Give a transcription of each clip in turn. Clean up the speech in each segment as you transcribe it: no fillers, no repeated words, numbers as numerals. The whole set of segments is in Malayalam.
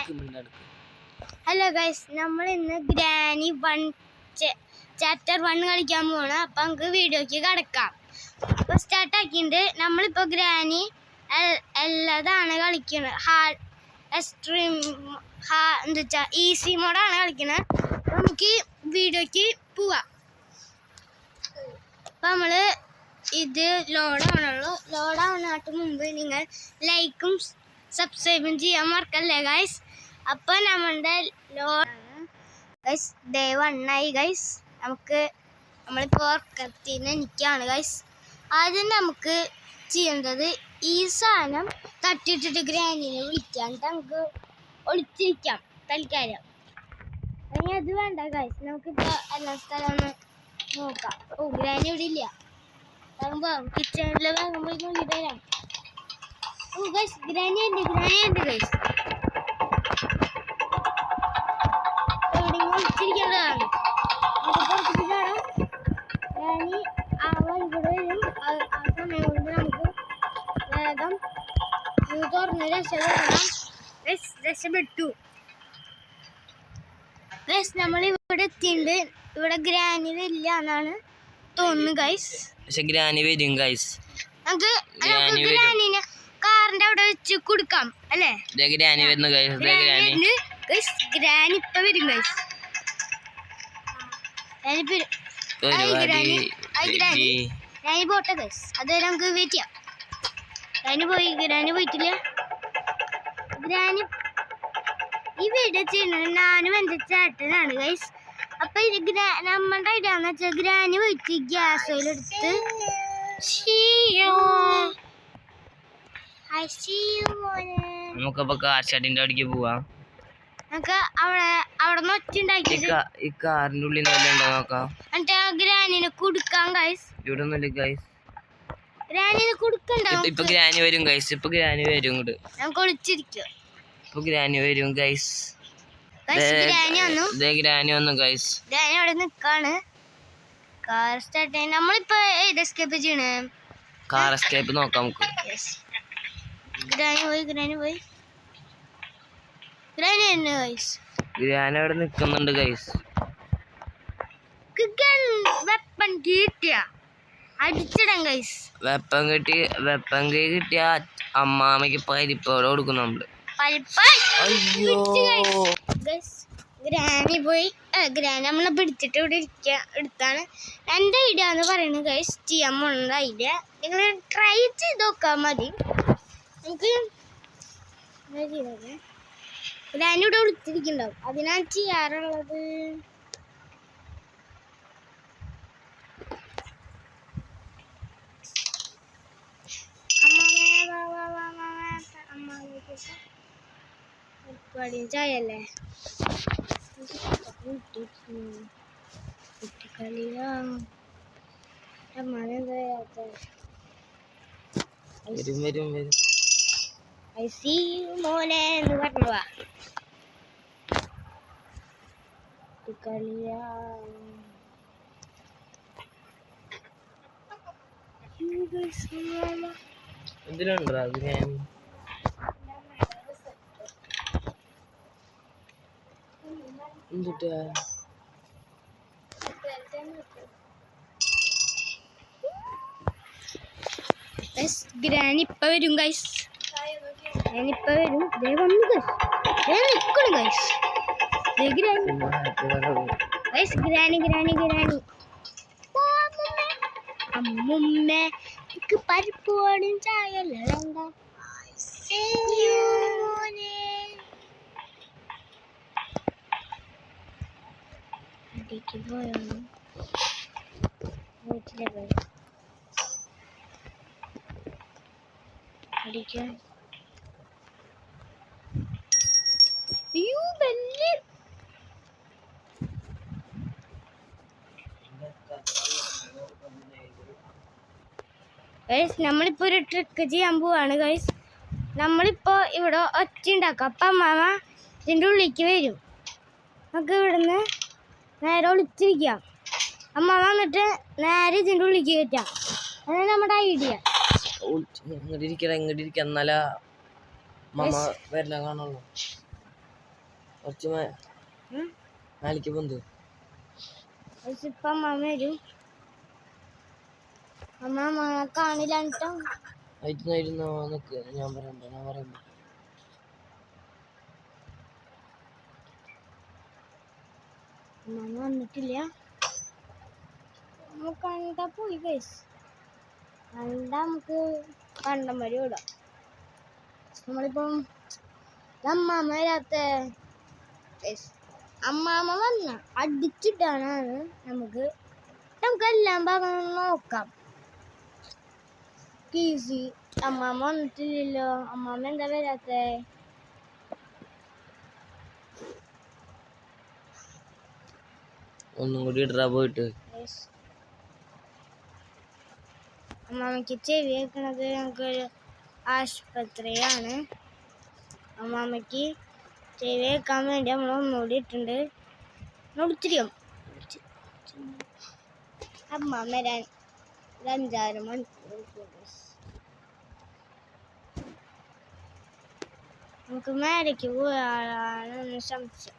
ഹലോ ഗൈസ്, നമ്മൾ ഇന്ന് ഗ്രാനി 1 ചാപ്റ്റർ 1 കളിക്കാൻ പോവാണ്. അപ്പം നമുക്ക് വീഡിയോക്ക് കിടക്കാം. അപ്പോൾ സ്റ്റാർട്ടാക്കിയിട്ട് നമ്മളിപ്പോൾ ഗ്രാനി എല്ലാതാണ് കളിക്കുന്നത്. ഹാർഡ്, എക്സ്ട്രീം, എന്താ വെച്ചാൽ ഈസി മോഡാണ് കളിക്കുന്നത്. അപ്പോൾ നമുക്ക് വീഡിയോക്ക് പോവാം. അപ്പോൾ നമ്മൾ ഇത് ലോഡാവുന്നതിന് മുമ്പ് നിങ്ങൾ ലൈക്കും സബ്സ്ക്രൈബും ചെയ്യാൻ മറക്കല്ലേ ഗൈസ്. അപ്പോൾ നമ്മളുടെ ഗൈസ് ഡേ 1 ആയി ഗൈസ്. നമ്മളിപ്പോൾ ഉറക്കത്തിന് നിൽക്കുകയാണ് ഗൈസ്. ആദ്യം നമുക്ക് ചെയ്യേണ്ടത് ഈ സാധനം തട്ടിയിട്ടിട്ട് ഗ്രാനിനെ വിളിക്കാം. എന്നിട്ട് നമുക്ക് ഒളിച്ചിരിക്കാം തൽക്കാലം. അല്ലെങ്കിൽ അത് വേണ്ട ഗൈസ്, നമുക്കിപ്പോൾ എല്ലാ സ്ഥലം ഒന്ന് നോക്കാം. ഗ്രാനി ഇവിടെ ഇല്ല. കിച്ചണിൽ വേഗം പോയി നോക്കിയിട്ട് വരാം. ഗൈസ് ഗ്രാനി ഉണ്ട് ഗൈസ്. ഒളിച്ചിരിക്കേണ്ടതാണ്. നമുക്ക് പുറത്തേക്ക് കാണാം. ഗ്രാനി ആവാൻ ഇവിടെ വരും. ആ സമയം കൊണ്ട് നമുക്ക് വേഗം തുറന്ന് രക്ഷപ്പെട്ടു. ഗൈസ് നമ്മളിവിടെ എത്തിയിട്ടുണ്ട്. ഇവിടെ ഗ്രാനി വരില്ല എന്നാണ് തോന്നുന്നു ഗൈസ്. പക്ഷെ ഗ്രാനി വരും ഗൈസ്. നമുക്ക് ഗ്രാനിനെ കാറിന്റെ അവിടെ വെച്ച് കൊടുക്കാം അല്ലേ? ഗ്രാനി വരുന്നു ഗൈസ്. ഗ്രാനി ഇപ്പൊ വരും ഗൈസ്. ഗ്രാനി പോട്ടെ ഗൈസ്, അതുവരെ നമുക്ക് വെയിറ്റ് ചെയ്യാം. ഗ്രാനി പോയിട്ടില്ല. ഗ്രാനി ഈ വീഡിയോ ചെയ്യുന്നത് ഞാനും എൻ്റെ ചേട്ടനാണ് ഗൈസ്. അപ്പൊ ഇത് നമ്മളുടെ ഐഡിയ എന്ന് വെച്ചാൽ ഗ്രാനി പോയിട്ട് ഗ്യാസ് ഓയിലെടുത്ത് നമുക്കപ്പോ കാർ ഷെഡിന്റെ അവിടേക്ക് പോവാം. നമുക്ക് അവിടെ ഒച്ചുണ്ടാക്കിട്ട് ഈ കാറിന്റെ ഉള്ളിൽ നോക്കാം. എന്നിട്ട് ഗ്രാനിനെ കൊടുക്കാം ഗൈസ്. ഇവിടെ ഒന്നുമില്ല ഗൈസ്. ഗ്രാനിനെ കൊടുക്കണ്ട. ഇപ്പൊ ഗ്രാനി വരും ഗൈസ്. ഇപ്പൊ ഗ്രാനി വരും ഇങ്ങോട്ട്. നമുക്ക് ഒളിച്ചിരിക്കും. ഇപ്പൊ ഗ്രാനി വരും ഗൈസ്. ഗ്രാനി വന്നു ഗൈസ്. ഗ്രാനി അവിടെ നിക്കാണ്. കാർ സ്റ്റാർട്ട് ചെയ്യാൻ നമ്മളിപ്പോ ഏത് എസ്കേപ്പ് ചെയ്യണേ? കാർ എസ്കേപ്പ് നോക്കാം നമുക്ക്. ഗ്രാനി പോയി ഗ്രാനി തന്നെ ഗൈസ്. ഗ്രാനി അവിടെ നിക്കുന്നുണ്ട് ഗൈസ്. വെപ്പൺ കിട്ടിയ അടിച്ചിടാം ഗൈസ്. വെപ്പൺ കിട്ടിയ അമ്മാമയ്ക്ക് പരിപ്പോടെ കൊടുക്കും നമ്മള്. അയ്യോ ഗ്രാനി പോയി. ഗ്രാനി നമ്മളെ പിടിച്ചിട്ട് ഇവിടെ എടുത്താണ് എൻ്റെ ഐഡിയ എന്ന് പറയുന്നത് ഗൈസ്. ചെയ്യാൻ പോകുന്ന ഐഡിയ നിങ്ങൾ ട്രൈ ചെയ്ത് നോക്കാൻ മതി. നമുക്ക് ഗ്രാനി ഇവിടെ വിളിച്ചിരിക്കുന്നുണ്ടാവും. അതിനാണ് ചെയ്യാറുള്ളത്. ചായല്ലേ മോനെ എന്ന് പറഞ്ഞുവാ. എന്തിനുണ്ടോ ഗ്രാനി? എന്തിട്ടാ ഗ്രാനി ഇപ്പൊ വരും ഗൈസ്. ഞാനിപ്പോ വരും. വന്നു ഗൈസ്. നിൽക്കണം ഗൈസ്. ഗ്രാനി അമ്മുമ്മ എനിക്ക് പരിപ്പോടും ചായല്ലേ വേണ്ട. പോയാണ് അടിക്കാൻ. നമ്മളിപ്പോ ഒരു ട്രിക്ക് ചെയ്യാൻ പോവാണ് ഗൈസ്. നമ്മളിപ്പോ ഇവിടെ ഒച്ച ഉണ്ടാക്കാം. അപ്പം അമ്മാമ ഇതിൻ്റെ ഉള്ളിലേക്ക് വരും. നമുക്ക് ഇവിടുന്ന് നേരെ ഒളിച്ചിരിക്കാം. അമ്മാമ വന്നിട്ട് നേരെ ഇതിൻ്റെ ഉള്ളിലേക്ക് കയറ്റാം. അതാണ് നമ്മുടെ ഐഡിയ. ഇങ്ങോട്ടിരിക്കണം എന്നാലേ മമ്മ വരണ കാണുള്ളൂ. കുറച്ച് മേലേക്ക് പൊന്ത്. ഇപ്പം അമ്മാമ വരും. അമ്മാമ കാണില്ല കേട്ടോ. ആയിരുന്നോ നിക്ക്, ഞാൻ പറയുമ്പോ അമ്മാമ വന്നിട്ടില്ല. നമുക്ക് കണ്ടാ പോയി ഗൈസ്. കണ്ടാ നമുക്ക് കണ്ടം വരെ വിടാം. നമ്മളിപ്പം അമ്മാമ വരാത്ത അമ്മാമ വന്ന അടിച്ചിട്ടാണ് നമുക്കെല്ലാം ഭാഗം നോക്കാം. ഈസി. അമ്മാമ വന്നിട്ടില്ലല്ലോ. അമ്മാമ എന്താ വരാത്ത? ഒന്നും കൂടി ഇടാ പോയിട്ട്. അമ്മാമയ്ക്ക് ചെവി വെക്കണത് ഞങ്ങൾക്കൊരു ആശുപത്രിയാണ്. അമ്മാമയ്ക്ക് ചെവി വെക്കാൻ വേണ്ടി നമ്മൾ ഒന്നുകൂടി ഇട്ടുണ്ട്. ഒത്തിരിയും അമ്മാമ വരാൻ 5-6 മണിക്കൂർ. നമുക്ക് മേലേക്ക് പോയാലാണ് സംശയം.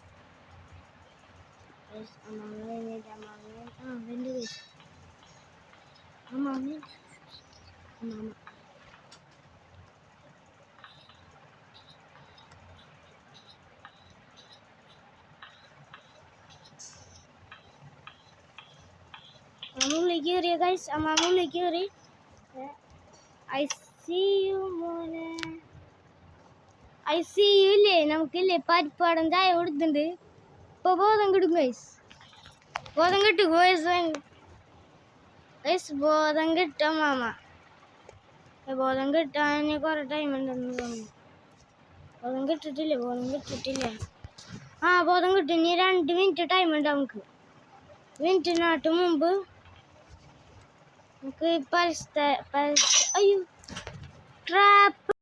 അമ്മുള്ളിലേക്ക് കയറിയ ഗൈസ്. അമ്മുള്ളിലേക്ക് കയറി. ICU ഇല്ലേ, നമുക്കില്ലേ പരിപ്പാടം ചായ കൊടുത്തിട്ടുണ്ട്. ഇപ്പൊ ബോധം കിട്ടും ഗൈസ്. ബോധം കിട്ടും ഗൈസ്. ബോധം കിട്ടാം മാമ. ബോധം കിട്ടാൻ കുറെ ടൈം ഉണ്ടെന്ന് തോന്നുന്നു. ബോധം കിട്ടിട്ടില്ല. ആ ബോധം കിട്ടും. ഇനി 2 മിനിറ്റ് ടൈം ഉണ്ട് നമുക്ക്. മിനിറ്റിനാട്ട് മുമ്പ് നമുക്ക് അയ്യോ ട്രാപ്പ്